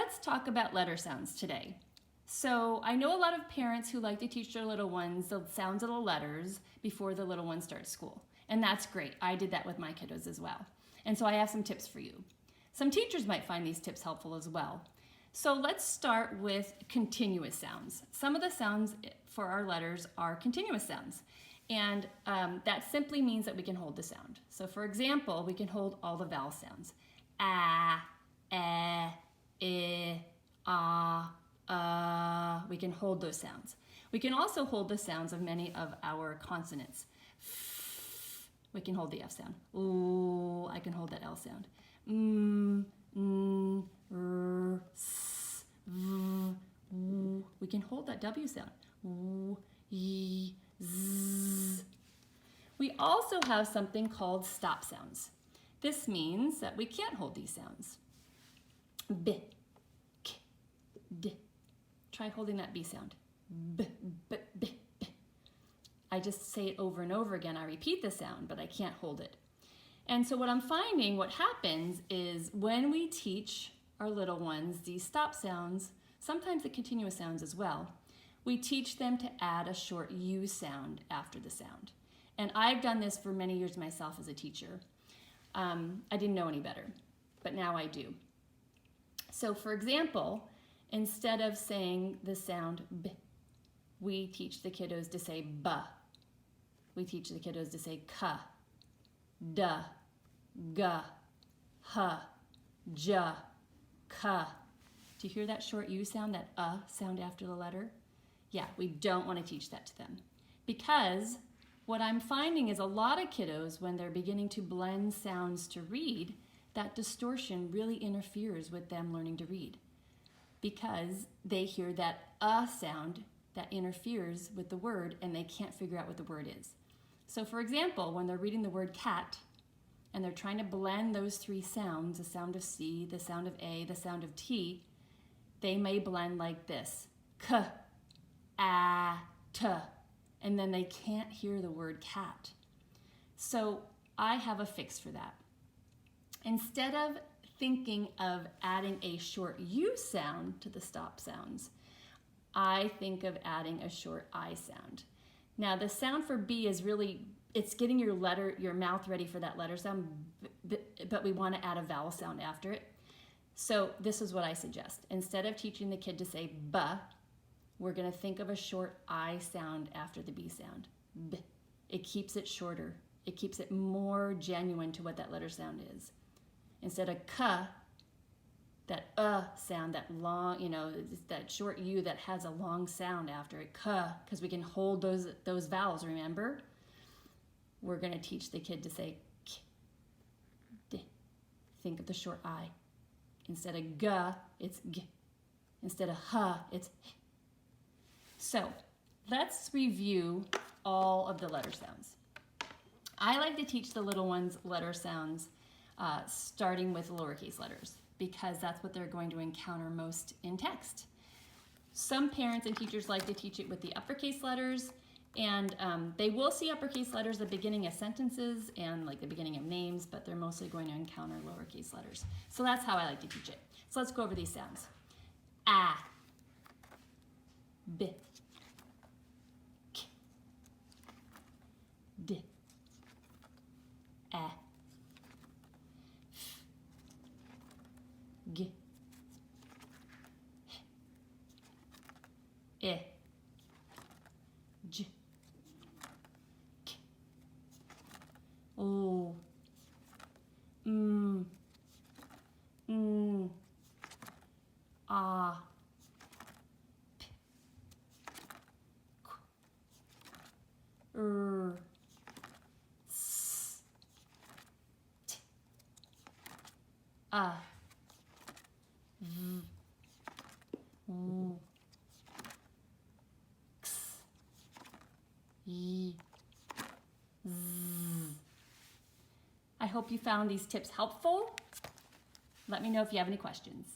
let's talk about letter sounds today. So I know a lot of parents who like to teach their little ones the sounds of the letters before the little ones start school. And that's great. I did that with my kiddos as well. And so I have some tips for you. Some teachers might find these tips helpful as well. So let's start with continuous sounds. Some of the sounds for our letters are continuous sounds. And that simply means that we can hold the sound. So for example, we can hold all the vowel sounds. A, I, we can hold those sounds. We can also hold the sounds of many of our consonants. We can hold the F sound. Ooh, I can hold that L sound. R, S, V, W. We can hold that W sound. W, Y, Z. We also have something called stop sounds. This means that we can't hold these sounds. B, K, D. Try holding that B sound. B, B, B, B. I just say it over and over again. I repeat the sound, but I can't hold it. And so what I'm finding, what happens is when we teach our little ones these stop sounds, sometimes the continuous sounds as well, we teach them to add a short U sound after the sound. And I've done this for many years myself as a teacher. I didn't know any better, but now I do. So for example, instead of saying the sound B, we teach the kiddos to say B. We teach the kiddos to say K, D, G, H, J, K. Do you hear that short U sound, that sound after the letter? Yeah, we don't want to teach that to them. Because what I'm finding is a lot of kiddos, when they're beginning to blend sounds to read, that distortion really interferes with them learning to read. Because they hear that sound that interferes with the word and they can't figure out what the word is. So for example, when they're reading the word cat and they're trying to blend those three sounds, the sound of C, the sound of A, the sound of T, they may blend like this. K, A, T. And then they can't hear the word cat. So I have a fix for that. Instead of thinking of adding a short U sound to the stop sounds, I think of adding a short I sound. Now the sound for B is really, it's getting your mouth ready for that letter sound, but we want to add a vowel sound after it. So this is what I suggest. Instead of teaching the kid to say B, we're going to think of a short I sound after the B sound. B. It keeps it shorter. It keeps it more genuine to what that letter sound is. Instead of K, that sound, that long, that short U that has a long sound after it, K, because we can hold those vowels, remember? We're going to teach the kid to say K, D. Think of the short I. Instead of G, it's G. Instead of H, it's H. So let's review all of the letter sounds. I like to teach the little ones letter sounds starting with lowercase letters because that's what they're going to encounter most in text. Some parents and teachers like to teach it with the uppercase letters, and they will see uppercase letters at the beginning of sentences and like the beginning of names, but they're mostly going to encounter lowercase letters. So that's how I like to teach it. So let's go over these sounds. A, B, K, D, E, F, G, H, I, J, K, O, A, P, Q, R, S, T, A, V, W, X, Y, Z. I hope you found these tips helpful. Let me know if you have any questions.